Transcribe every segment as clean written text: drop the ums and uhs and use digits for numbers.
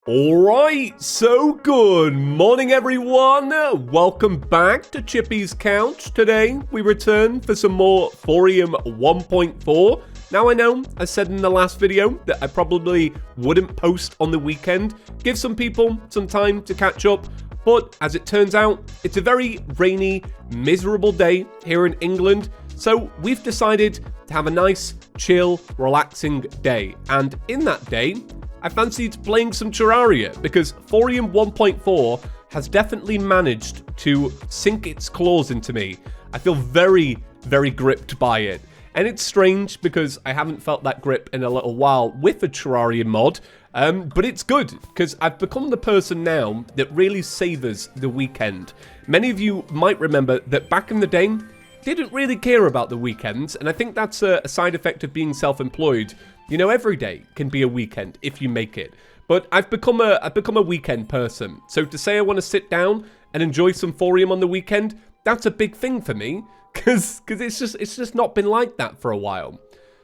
Alright, so good morning everyone, welcome back to ChippysCouch. Today we return for some more Thorium 1.4. Now I know I said in the last video that I probably wouldn't post on the weekend, give some people some time to catch up, but as it turns out, it's a very rainy, miserable day here in England, so we've decided to have a nice, chill, relaxing day, and in that day, I fancied playing some Terraria because Thorium 1.4 has definitely managed to sink its claws into me. I feel very, very gripped by it. And it's strange because I haven't felt that grip in a little while with a Terraria mod, but it's good because I've become the person now that really savors the weekend. Many of you might remember that back in the day, didn't really care about the weekends, and I think that's a side effect of being self-employed. You know, every day can be a weekend if you make it. But I've become a weekend person. So to say I want to sit down and enjoy some Thorium on the weekend, that's a big thing for me. Because it's just not been like that for a while.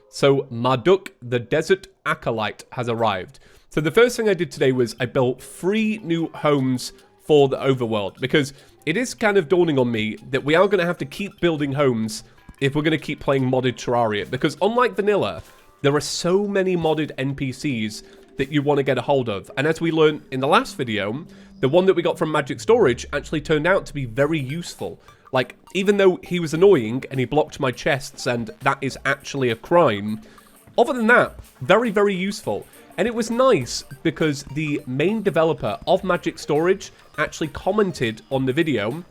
So Marduk, the Desert Acolyte, has arrived. So the first thing I did today was I built 3 new homes for the overworld. Because it is kind of dawning on me that we are going to have to keep building homes if we're going to keep playing modded Terraria. Because unlike vanilla, there are so many modded NPCs that you want to get a hold of. And as we learned in the last video, the one that we got from Magic Storage actually turned out to be very useful. Like, even though he was annoying and he blocked my chests and that is actually a crime, other than that, very, very useful. And it was nice because the main developer of Magic Storage actually commented on the video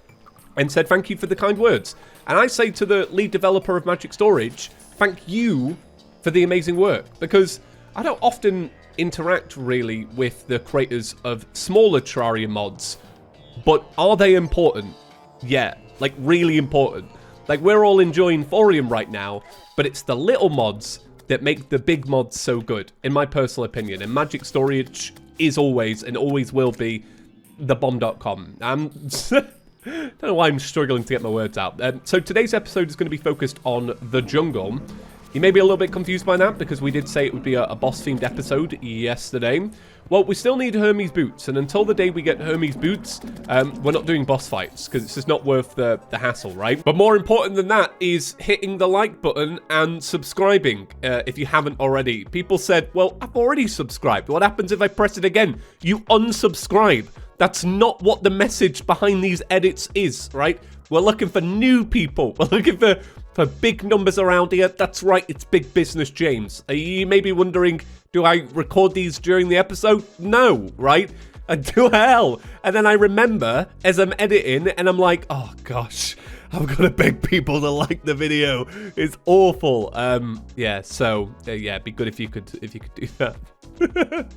and said thank you for the kind words. And I say to the lead developer of Magic Storage, thank you for the amazing work, because I don't often interact really with the creators of smaller Terraria mods, but are they important? Yeah, like really important. Like, we're all enjoying Thorium right now, but it's the little mods that make the big mods so good, in my personal opinion, and Magic Storage is always and always will be the bomb.com. I don't know why I'm struggling to get my words out. So today's episode is going to be focused on the jungle. You may be a little bit confused by that because we did say it would be a boss-themed episode yesterday. Well, we still need Hermes boots, and until the day we get Hermes boots, we're not doing boss fights because it's just not worth the hassle, right? But more important than that is hitting the like button and subscribing if you haven't already. People said, well, I've already subscribed. What happens if I press it again? You unsubscribe. That's not what the message behind these edits is, right? We're looking for new people. We're looking for big numbers around here. That's right, it's big business, James. You may be wondering, do I record these during the episode? No, right? I do hell. And then I remember as I'm editing and I'm like, oh gosh, I've got to beg people to like the video. It's awful. Yeah, so yeah, it'd be good if you could do that.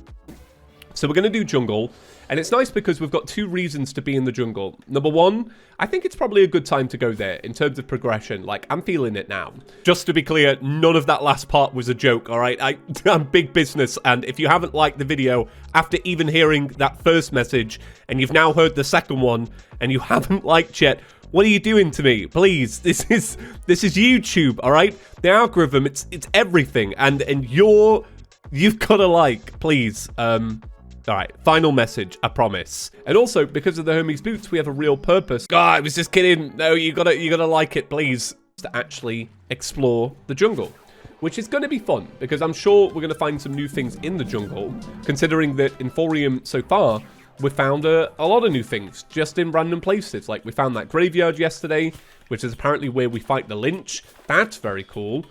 So we're going to do jungle, and it's nice because we've got 2 reasons to be in the jungle. Number 1, I think it's probably a good time to go there in terms of progression. Like, I'm feeling it now. Just to be clear, none of that last part was a joke, all right? I'm big business, and if you haven't liked the video after even hearing that first message, and you've now heard the second one, and you haven't liked yet, what are you doing to me? Please, this is YouTube, all right? The algorithm, it's everything, and you've got to like, please. All right, final message, I promise. And also, because of the Hermes boots, we have a real purpose. God, I was just kidding. No, you gotta like it, please. To actually explore the jungle, which is going to be fun because I'm sure we're going to find some new things in the jungle. Considering that in Thorium so far, we found a lot of new things just in random places. Like we found that graveyard yesterday, which is apparently where we fight the Lynch. That's very cool.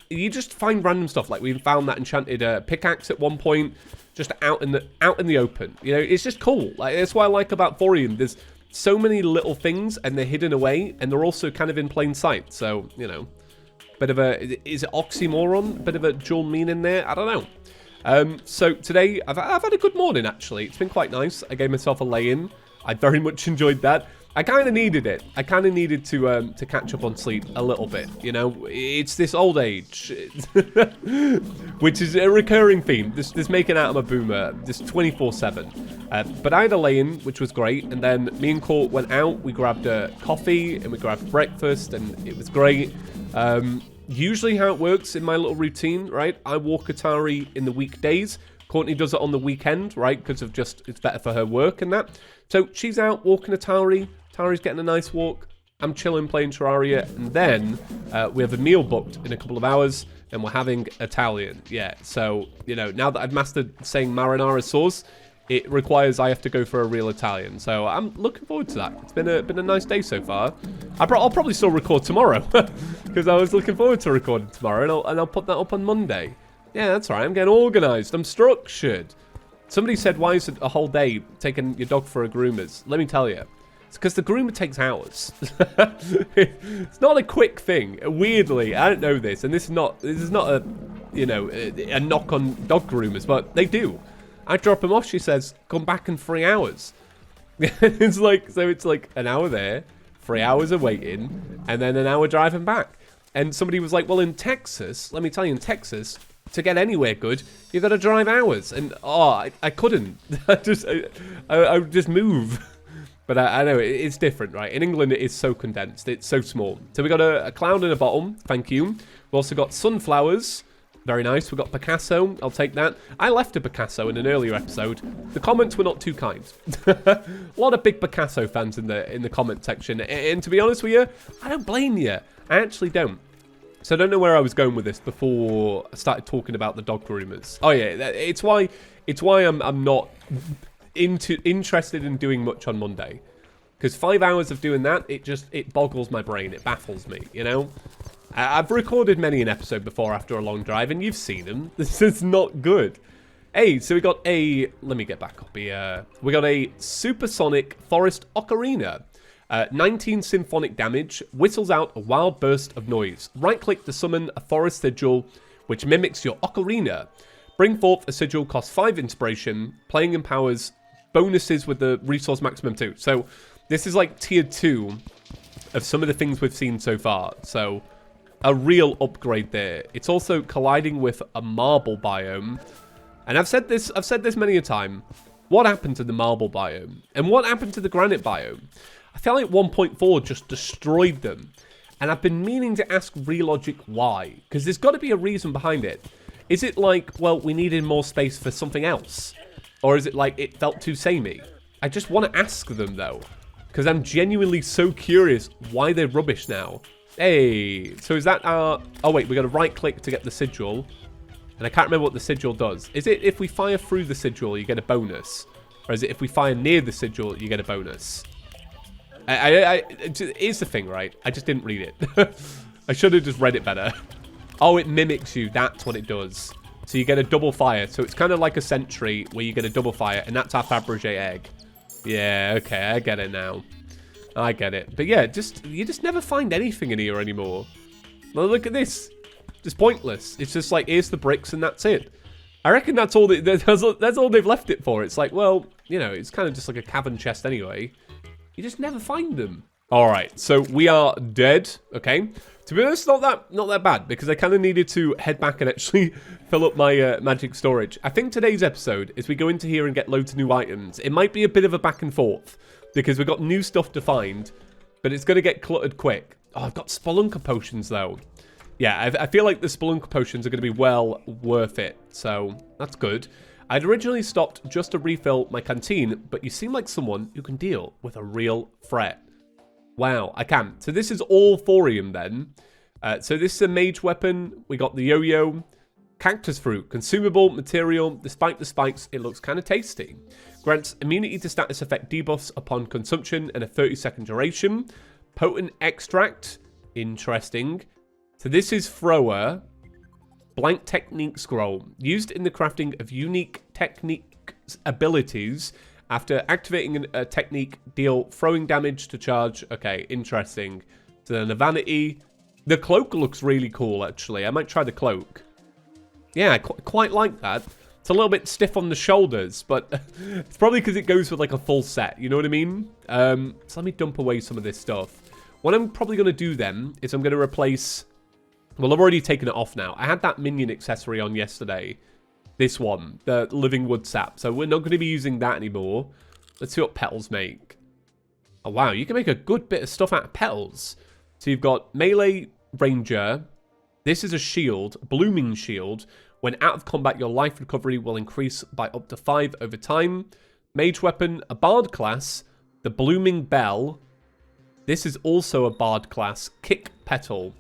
You just find random stuff. Like we found that enchanted pickaxe at one point. Just out in the open, you know, it's just cool. Like that's what I like about Thorium. There's so many little things, and they're hidden away, and they're also kind of in plain sight. So you know, bit of is it oxymoron? Bit of a dual meaning there. I don't know. So today I've had a good morning actually. It's been quite nice. I gave myself a lay-in. I very much enjoyed that. I kind of needed it. I kind of needed to catch up on sleep a little bit. You know, it's this old age, which is a recurring theme. This making out of a boomer, this 24/7. But I had a lay-in, which was great, and then me and Court went out. We grabbed a coffee and we grabbed breakfast, and it was great. Usually, how it works in my little routine, right? I walk Atari in the weekdays. Courtney does it on the weekend, right? Because of just, it's better for her work and that. So she's out walking a Tauri. Tauri's getting a nice walk. I'm chilling playing Terraria. And then we have a meal booked in a couple of hours. And we're having Italian. Yeah, so, you know, now that I've mastered saying marinara sauce, it requires I have to go for a real Italian. So I'm looking forward to that. It's been a nice day so far. I'll probably still record tomorrow. Because I was looking forward to recording tomorrow. And I'll put that up on Monday. Yeah, that's right. I'm getting organised. I'm structured. Somebody said, why is it a whole day taking your dog for a groomer's? Let me tell you. It's because the groomer takes hours. It's not a quick thing. Weirdly, I don't know this. And this is not a, you know, a knock on dog groomers. But they do. I drop him off. She says, come back in 3 hours. It's like an hour there. 3 hours of waiting. And then an hour driving back. And somebody was like, well, in Texas, let me tell you, in Texas, to get anywhere good, you got to drive hours. And, I couldn't. I would just move. But I know, it's different, right? In England, it is so condensed. It's so small. So we got a cloud in a bottom. Thank you. We've also got sunflowers. Very nice. We've got Picasso. I'll take that. I left a Picasso in an earlier episode. The comments were not too kind. A lot of big Picasso fans in the comment section. And to be honest with you, I don't blame you. I actually don't. So I don't know where I was going with this before I started talking about the dog groomers. Oh yeah, it's why I'm not interested in doing much on Monday. Because 5 hours of doing that, it boggles my brain. It baffles me, you know? I've recorded many an episode before after a long drive, and you've seen them. This is not good. Hey, so we got a... Let me get back up here. We got a supersonic forest ocarina. 19 symphonic damage, whistles out a wild burst of noise. Right-click to summon a forest sigil, which mimics your ocarina. Bring forth a sigil, costs 5 inspiration. Playing empowers bonuses with the resource maximum 2. So this is like tier 2 of some of the things we've seen so far. So a real upgrade there. It's also colliding with a marble biome. And I've said this many a time. What happened to the marble biome? And what happened to the granite biome? I feel like 1.4 just destroyed them. And I've been meaning to ask Relogic why. Because there's got to be a reason behind it. Is it like, well, we needed more space for something else? Or is it like it felt too samey? I just want to ask them, though. Because I'm genuinely so curious why they're rubbish now. Hey, so is that our... Oh, wait, we got to right-click to get the sigil. And I can't remember what the sigil does. Is it if we fire through the sigil, you get a bonus? Or is it if we fire near the sigil, you get a bonus? Here's the thing, right? I just didn't read it. I should have just read it better. Oh, it mimics you. That's what it does. So you get a double fire. So it's kind of like a sentry where you get a double fire. And that's our Fabergé egg. Yeah, okay. I get it now. I get it. But yeah, you just never find anything in here anymore. Well, look at this. It's pointless. It's just like, here's the bricks and that's it. I reckon that's all that's all they've left it for. It's like, well, you know, it's kind of just like a cavern chest anyway. You just never find them. All right, so we are dead, okay? To be honest, not that bad, because I kind of needed to head back and actually fill up my magic storage. I think today's episode is we go into here and get loads of new items. It might be a bit of a back and forth, because we've got new stuff to find, but it's going to get cluttered quick. Oh, I've got Spelunker potions, though. Yeah, I feel like the Spelunker potions are going to be well worth it, so that's good. I'd originally stopped just to refill my canteen, but you seem like someone who can deal with a real threat. Wow, I can. So this is all thorium then. So this is a mage weapon. We got the yo-yo. Cactus fruit. Consumable material. Despite the spikes, it looks kind of tasty. Grants immunity to status effect debuffs upon consumption and a 30-second duration. Potent extract. Interesting. So this is thrower. Blank technique scroll. Used in the crafting of unique technique abilities. After activating a technique, deal throwing damage to charge. Okay, interesting. So then the vanity. The cloak looks really cool, actually. I might try the cloak. Yeah, I quite like that. It's a little bit stiff on the shoulders, but it's probably because it goes with like a full set. You know what I mean? So let me dump away some of this stuff. What I'm probably going to do then is I'm going to replace... Well, I've already taken it off now. I had that minion accessory on yesterday. This one, the living wood sap. So we're not going to be using that anymore. Let's see what petals make. Oh, wow. You can make a good bit of stuff out of petals. So you've got melee ranger. This is a shield, blooming shield. When out of combat, your life recovery will increase by up to 5 over time. Mage weapon, a Bard class, the Blooming Bell. This is also a Bard class. Kick Petal.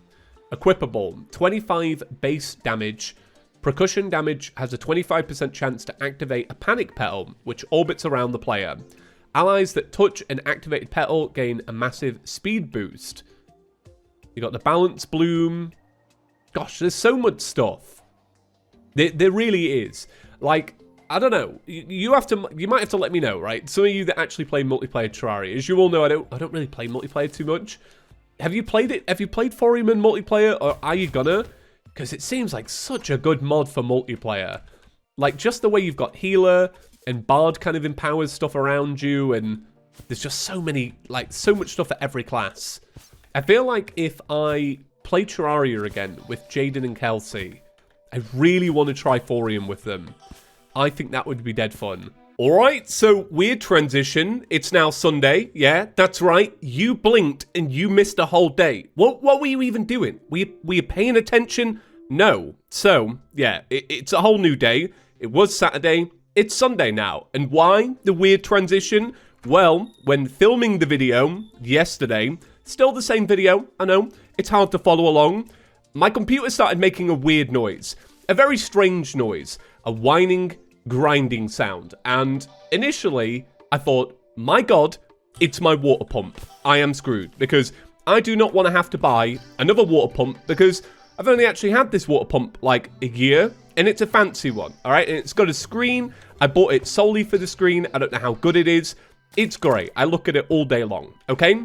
Equipable, 25 base damage. Percussion damage has a 25% chance to activate a Panic Petal, which orbits around the player. Allies that touch an activated petal gain a massive speed boost. You got the Balance Bloom. Gosh, there's so much stuff. There really is. Like, I don't know. You might have to let me know, right? Some of you that actually play multiplayer Terraria. As you all know, I don't really play multiplayer too much. Have you played it? Have you played Thorium in multiplayer, or are you gonna? Because it seems like such a good mod for multiplayer. Like, just the way you've got healer and Bard kind of empowers stuff around you, and there's just so many, like, so much stuff for every class. I feel like if I play Terraria again with Jaden and Kelsey, I really want to try Thorium with them. I think that would be dead fun. Alright, so weird transition. It's now Sunday. Yeah, that's right. You blinked and you missed a whole day. What were you even doing? Were you paying attention? No. So, yeah, it's a whole new day. It was Saturday. It's Sunday now. And why the weird transition? Well, when filming the video yesterday, still the same video, I know, it's hard to follow along, my computer started making a weird noise. A very strange noise. A whining, grinding sound. And initially, I thought, my god, it's my water pump. I am screwed, because I do not want to have to buy another water pump, because I've only actually had this water pump like a year, and it's a fancy one, alright? And it's got a screen. I bought it solely for the screen. I don't know how good it is. It's great. I look at it all day long, okay?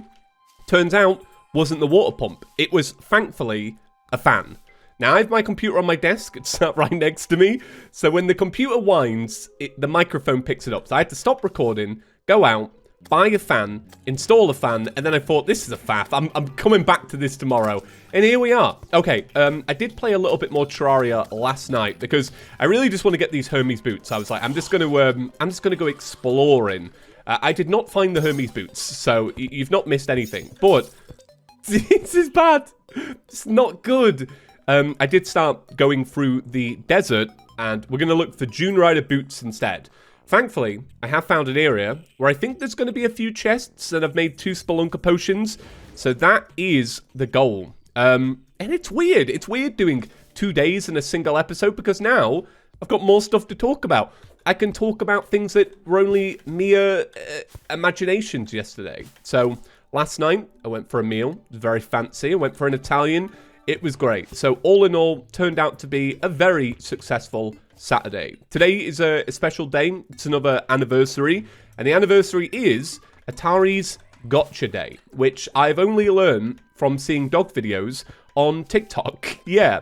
Turns out, wasn't the water pump. It was, thankfully, a fan. Now, I have my computer on my desk. It's sat right next to me. So when the computer whines, the microphone picks it up. So I had to stop recording, go out, buy a fan, install a fan, and then I thought, this is a faff. I'm coming back to this tomorrow. And here we are. Okay, I did play a little bit more Terraria last night because I really just want to get these Hermes boots. I was like, I'm just gonna go exploring. I did not find the Hermes boots, so you've not missed anything. But this is bad. It's not good. I did start going through the desert, and we're gonna look for Dune Rider boots instead. Thankfully, I have found an area where I think there's going to be a few chests, and I've made 2 Spelunker potions. So that is the goal. And it's weird. It's weird doing 2 days in a single episode, because now I've got more stuff to talk about. I can talk about things that were only mere imaginations yesterday. So last night, I went for a meal. It was very fancy. I went for an Italian. It was great. So all in all, turned out to be a very successful Saturday. Today is a special day. It's another anniversary, and the anniversary is Atari's Gotcha Day, which I've only learned from seeing dog videos on TikTok. Yeah.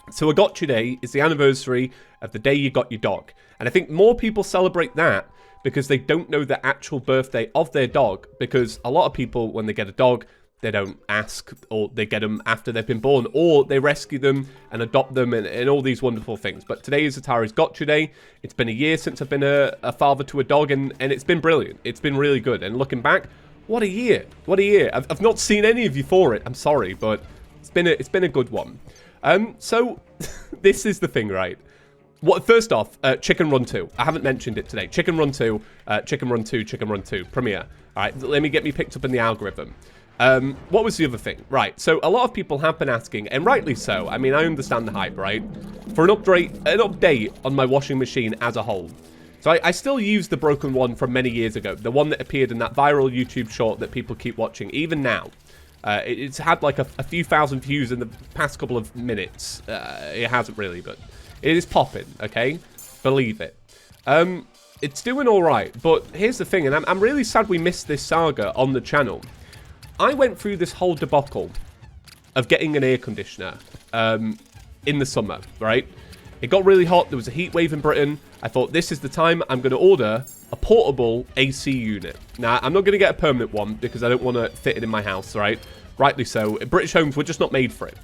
So a Gotcha Day is the anniversary of the day you got your dog. And I think more people celebrate that because they don't know the actual birthday of their dog, because a lot of people, when they get a dog, they don't ask, or they get them after they've been born, or they rescue them and adopt them, and all these wonderful things. But today is Atari's Gotcha Day. It's been a year since I've been a father to a dog, and it's been brilliant. It's been really good. And looking back, what a year. What a year. I've not seen any of you for it. I'm sorry, but it's been a good one. So this is the thing, right? First off, Chicken Run 2. I haven't mentioned it today. Chicken Run 2, Chicken Run 2, Chicken Run 2, premiere. All right, let me get me picked up in the algorithm. What was the other thing? Right, so a lot of people have been asking, and rightly so. I mean, I understand the hype, right? For an update on my washing machine as a whole. So I still use the broken one from many years ago, the one that appeared in that viral YouTube short that people keep watching, even now. It's had like a few thousand views in the past couple of minutes. It hasn't really, but it is popping, okay? Believe it. It's doing all right, but here's the thing, and I'm really sad we missed this saga on the channel. I went through this whole debacle of getting an air conditioner in the summer, right? It got really hot. There was a heat wave in Britain. I thought, this is the time I'm going to order a portable AC unit. Now, I'm not going to get a permanent one because I don't want to fit it in my house, right? Rightly so. British homes were just not made for it.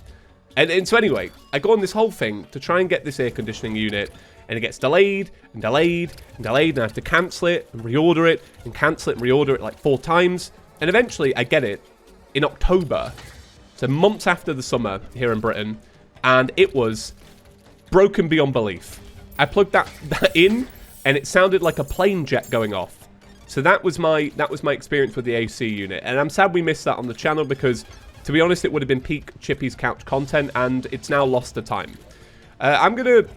And so anyway, I go on this whole thing to try and get this air conditioning unit, and it gets delayed and delayed and delayed, and I have to cancel it and reorder it and cancel it and reorder it like 4 times. And eventually I get it in October, so months after the summer here in Britain, and it was broken beyond belief. I plugged that in, and it sounded like a plane jet going off. So that was my experience with the AC unit, and I'm sad we missed that on the channel because, to be honest, it would have been peak ChippysCouch content, and it's now lost to time. I'm gonna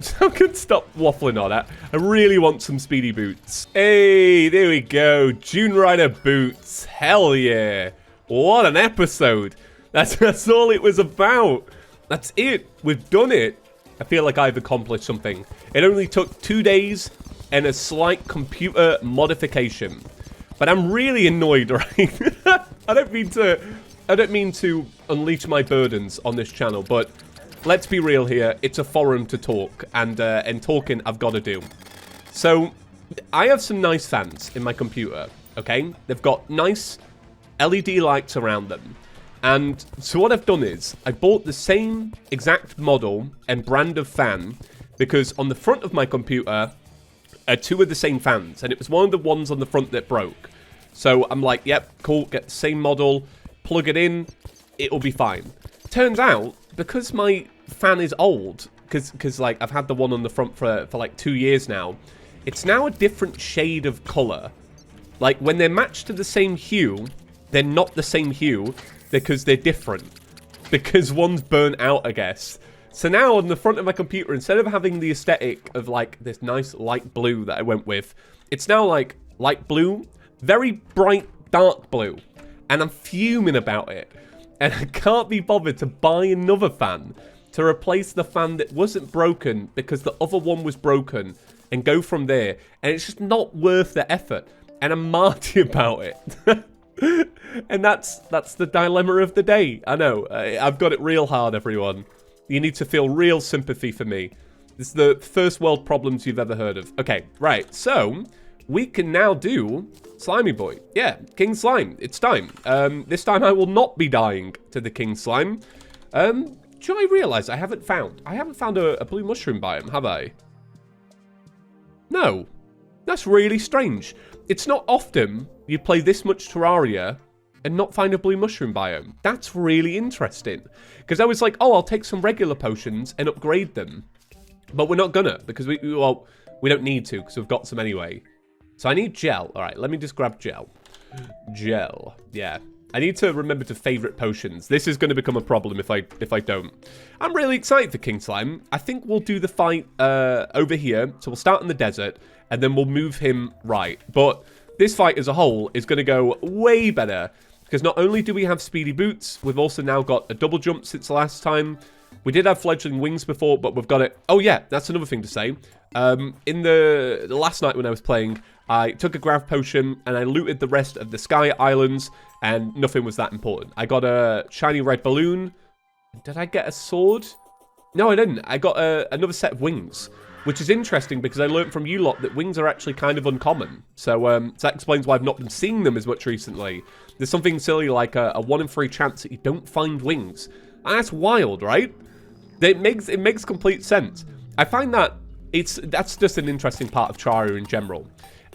stop waffling on that. I really want some speedy boots. Hey, there we go. Dune Rider boots. Hell yeah. What an episode. That's all it was about. That's it. We've done it. I feel like I've accomplished something. It only took 2 days and a slight computer modification. But I'm really annoyed, right? I don't mean to unleash my burdens on this channel, but let's be real here. It's a forum to talk, and talking I've got to do. So I have some nice fans in my computer, okay? They've got nice LED lights around them. And so what I've done is I bought the same exact model and brand of fan because on the front of my computer are 2 of the same fans, and it was one of the ones on the front that broke. So I'm like, yep, cool, get the same model, plug it in, it'll be fine. Turns out, because my fan is old, because like I've had the one on the front for like 2 years now, it's now a different shade of color. Like when they're matched to the same hue, they're not the same hue because they're different. Because one's burnt out, I guess. So now on the front of my computer, instead of having the aesthetic of like this nice light blue that I went with, it's now like light blue, very bright dark blue. And I'm fuming about it. And I can't be bothered to buy another fan to replace the fan that wasn't broken because the other one was broken and go from there. And it's just not worth the effort. And I'm marty about it. And that's the dilemma of the day. I know. I've got it real hard, everyone. You need to feel real sympathy for me. This is the first world problems you've ever heard of. Okay, right. So we can now do Slimy Boy. Yeah, King Slime. It's time. This time I will not be dying to the King Slime. Do I realize I haven't found a blue mushroom biome, have I? No. That's really strange. It's not often you play this much Terraria and not find a blue mushroom biome. That's really interesting. Because I was like, oh, I'll take some regular potions and upgrade them. But we're not gonna, because we don't need to, because we've got some anyway. So I need gel. All right, let me just grab gel. Gel. Yeah. I need to remember to favorite potions. This is going to become a problem if I don't. I'm really excited for King Slime. I think we'll do the fight over here. So we'll start in the desert, and then we'll move him right. But this fight as a whole is going to go way better. Because not only do we have speedy boots, we've also now got a double jump since the last time. We did have fledgling wings before, but we've got it. Oh yeah, that's another thing to say. In the last night when I was playing, I took a grav potion and I looted the rest of the sky islands, and nothing was that important. I got a shiny red balloon. Did I get a sword? No, I didn't. I got another set of wings, which is interesting because I learned from you lot that wings are actually kind of uncommon. So that explains why I've not been seeing them as much recently. There's something silly like a 1 in 3 chance that you don't find wings. And that's wild, right? It makes complete sense. I find that that's just an interesting part of Terraria in general.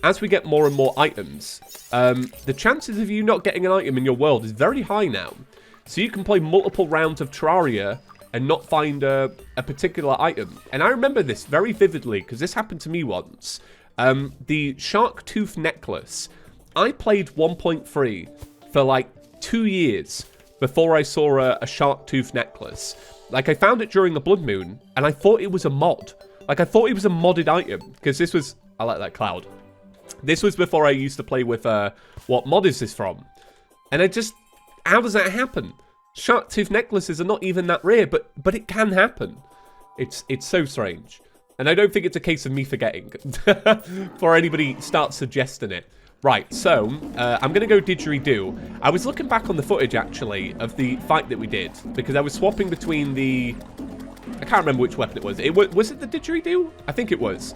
As we get more and more items, the chances of you not getting an item in your world is very high now. So you can play multiple rounds of Terraria and not find a particular item. And I remember this very vividly because this happened to me once. The shark tooth necklace. I played 1.3 for like 2 years before I saw a shark tooth necklace. Like I found it during the blood moon and I thought it was a mod. Like I thought it was a modded item because this was, I like that cloud. This was before I used to play with, what mod is this from? And I just, how does that happen? Shark tooth necklaces are not even that rare, but it can happen. It's so strange. And I don't think it's a case of me forgetting. Before anybody starts suggesting it. Right, so, I'm going to go didgeridoo. I was looking back on the footage, actually, of the fight that we did. Because I was swapping between the... I can't remember which weapon it was. Was it the didgeridoo? I think it was.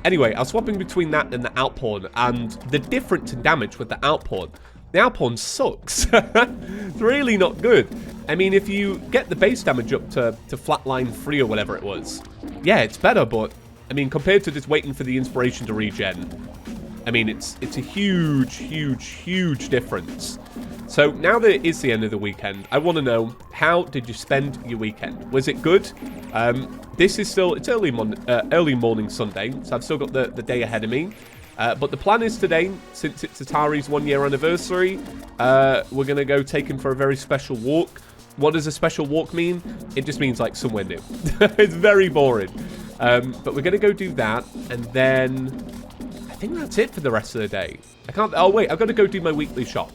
Anyway, I was swapping between that and the outpawn, and the difference in damage with the outpawn. The outpawn sucks. It's really not good. I mean, if you get the base damage up to flatline 3 or whatever it was, yeah, it's better, but, I mean, compared to just waiting for the inspiration to regen, I mean, it's a huge, huge, huge difference. So now that it is the end of the weekend, I want to know, how did you spend your weekend? Was it good? This is still, it's early morning Sunday, so I've still got the day ahead of me. But the plan is today, since it's Atari's 1-year anniversary, we're going to go take him for a very special walk. What does a special walk mean? It just means, like, somewhere new. It's very boring. But we're going to go do that, and then I think that's it for the rest of the day. I can't... Oh, wait, I've got to go do my weekly shop.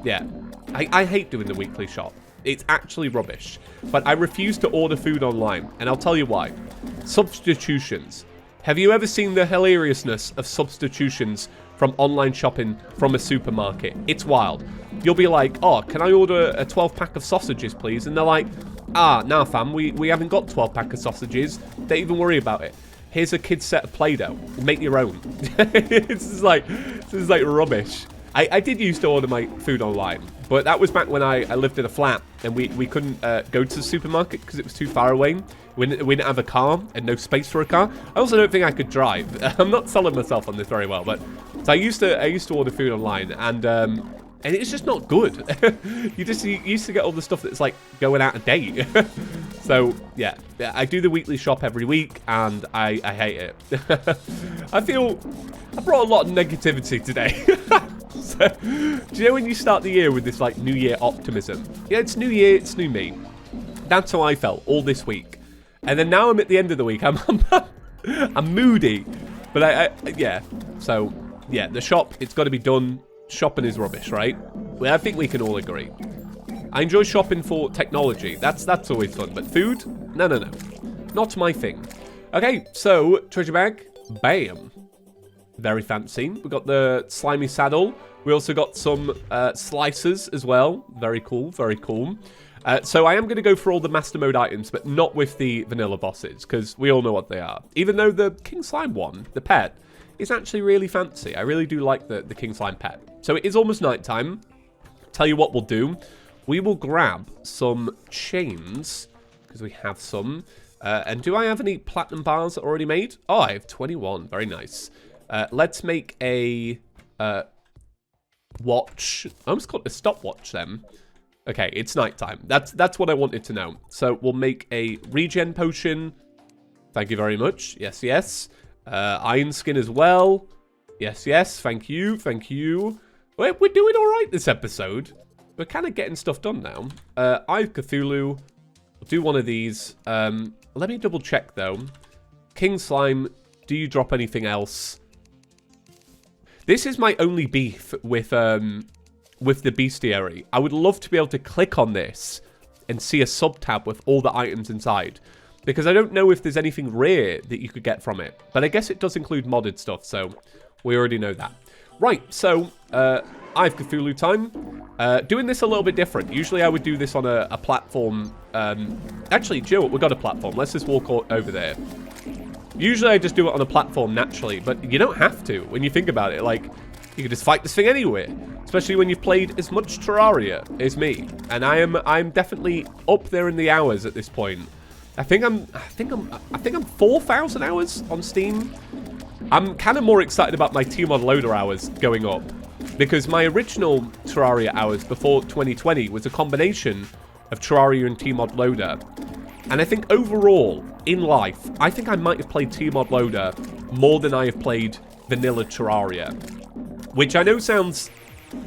Yeah. I hate doing the weekly shop. It's actually rubbish. But I refuse to order food online, and I'll tell you why. Substitutions. Have you ever seen the hilariousness of substitutions from online shopping from a supermarket? It's wild. You'll be like, oh, can I order a 12-pack of sausages, please? And they're like, nah, fam, we haven't got 12-pack of sausages. Don't even worry about it. Here's a kid's set of Play-Doh. Make your own. This is like rubbish. I did used to order my food online, but that was back when I lived in a flat and we couldn't go to the supermarket because it was too far away. We didn't have a car and no space for a car. I also don't think I could drive. I'm not selling myself on this very well, but so I used to order food online, and it's just not good. you used to get all the stuff that's like going out of date. So yeah, I do the weekly shop every week, and I hate it. I feel I brought a lot of negativity today. So, do you know when you start the year with this like New Year optimism? Yeah, it's New Year, it's new me. That's how I felt all this week. And then now I'm at the end of the week. I'm moody. But yeah. So yeah, the shop, it's got to be done. Shopping is rubbish, right? Well, I think we can all agree. I enjoy shopping for technology. That's always fun. But food? No. Not my thing. Okay, so treasure bag. Bam. Very fancy. We got the slimy saddle. We also got some slicers as well. Very cool, very cool. So I am going to go for all the master mode items, but not with the vanilla bosses, because we all know what they are. Even though the King Slime one, the pet, is actually really fancy. I really do like the King Slime pet. So it is almost nighttime. Tell you what we'll do. We will grab some chains, because we have some. And do I have any platinum bars already made? Oh, I have 21. Very nice. Let's make a watch. I almost called it a stopwatch then. Okay, it's nighttime. That's what I wanted to know. So we'll make a regen potion. Thank you very much. Yes, yes. Iron skin as well. Yes, yes. Thank you. Thank you. We're doing all right this episode. We're kind of getting stuff done now. Eye of Cthulhu. We'll do one of these. Let me double check though. King Slime. Do you drop anything else? This is my only beef with the bestiary. I would love to be able to click on this and see a sub-tab with all the items inside, because I don't know if there's anything rare that you could get from it. But I guess it does include modded stuff, so we already know that. Right, so Eye of Cthulhu time. Doing this a little bit different. Usually I would do this on a platform. Actually, Joe, we've got a platform. Let's just walk over there. Usually I just do it on a platform naturally, but you don't have to when you think about it. Like, you can just fight this thing anywhere, especially when you've played as much Terraria as me. And I'm definitely up there in the hours at this point. I think I'm 4,000 hours on Steam. I'm kind of more excited about my Tmodloader hours going up, because my original Terraria hours before 2020 was a combination of Terraria and Tmodloader. And I think overall, in life, I think I might have played Tmodloader more than I have played vanilla Terraria. Which I know sounds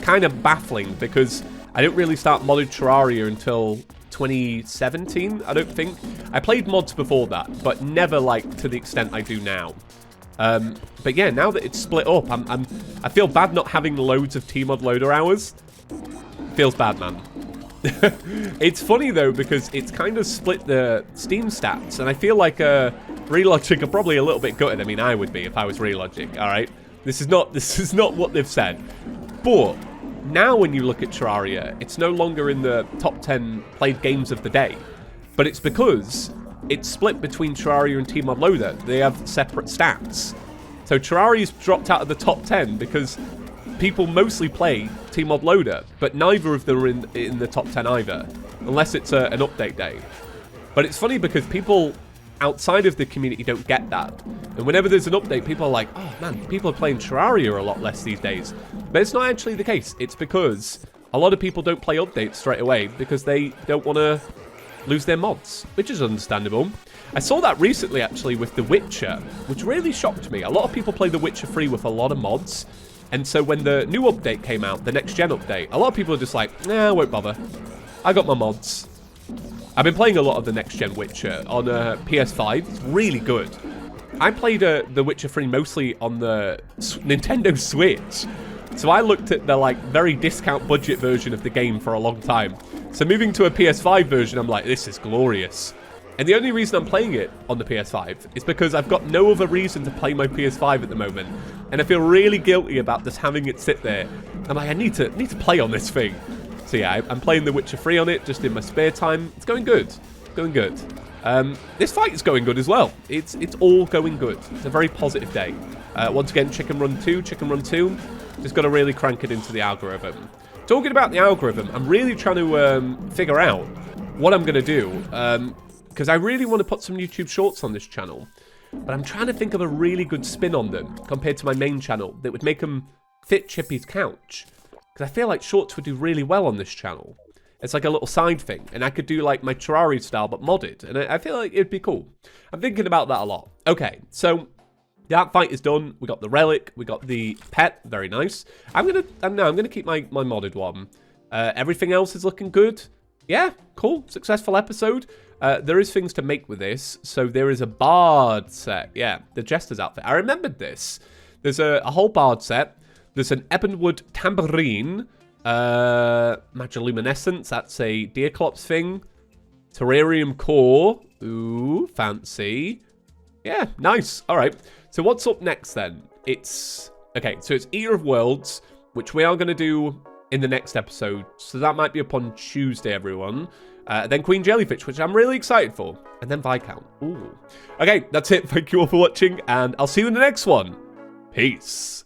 kind of baffling, because I didn't really start modded Terraria until 2017, I don't think. I played mods before that, but never like to the extent I do now. But yeah, now that it's split up, I feel bad not having loads of Tmodloader hours. Feels bad, man. It's funny though, because it's kind of split the Steam stats, and I feel like Relogic are probably a little bit gutted. I mean, I would be if I was Relogic. All right, this is not what they've said. But now when you look at Terraria, it's no longer in the top 10 played games of the day, but it's because it's split between Terraria and Tmodloader. They have separate stats. So Terraria's dropped out of the top 10 because people mostly play Tmodloader, but neither of them are in the top 10 either, unless it's an update day. But it's funny because people outside of the community don't get that. And whenever there's an update, people are like, oh man, people are playing Terraria a lot less these days. But it's not actually the case. It's because a lot of people don't play updates straight away because they don't want to lose their mods, which is understandable. I saw that recently, actually, with The Witcher, which really shocked me. A lot of people play The Witcher 3 with a lot of mods. And so when the new update came out, the next-gen update, a lot of people are just like, nah, I won't bother. I got my mods. I've been playing a lot of the next-gen Witcher on PS5. It's really good. I played The Witcher 3 mostly on the Nintendo Switch. So I looked at the, like, very discount budget version of the game for a long time. So moving to a PS5 version, I'm like, this is glorious. And the only reason I'm playing it on the PS5 is because I've got no other reason to play my PS5 at the moment. And I feel really guilty about just having it sit there. I'm like, I need to play on this thing. So yeah, I'm playing The Witcher 3 on it just in my spare time. It's going good. It's going good. This fight is going good as well. It's all going good. It's a very positive day. Once again, Chicken Run 2. Just got to really crank it into the algorithm. Talking about the algorithm, I'm really trying to figure out what I'm going to do. Because I really want to put some YouTube shorts on this channel. But I'm trying to think of a really good spin on them compared to my main channel that would make them fit Chippy's Couch. Because I feel like shorts would do really well on this channel. It's like a little side thing. And I could do like my Terraria style but modded. And I feel like it'd be cool. I'm thinking about that a lot. Okay, so that fight is done. We got the relic. We got the pet. Very nice. I'm gonna keep my modded one. Everything else is looking good. Yeah, cool. Successful episode. There is things to make with this. So there is a bard set. Yeah, the Jester's outfit. I remembered this. There's a whole bard set. There's an Ebonwood tambourine. Magiluminescence. That's a Deerclops thing. Terrarium core. Ooh, fancy. Yeah, nice. All right. So what's up next then? Okay, so it's Eater of Worlds, which we are going to do in the next episode. So that might be up on Tuesday, everyone. Then Queen Jellyfish, which I'm really excited for. And then Viscount. Ooh. Okay, that's it. Thank you all for watching, and I'll see you in the next one. Peace.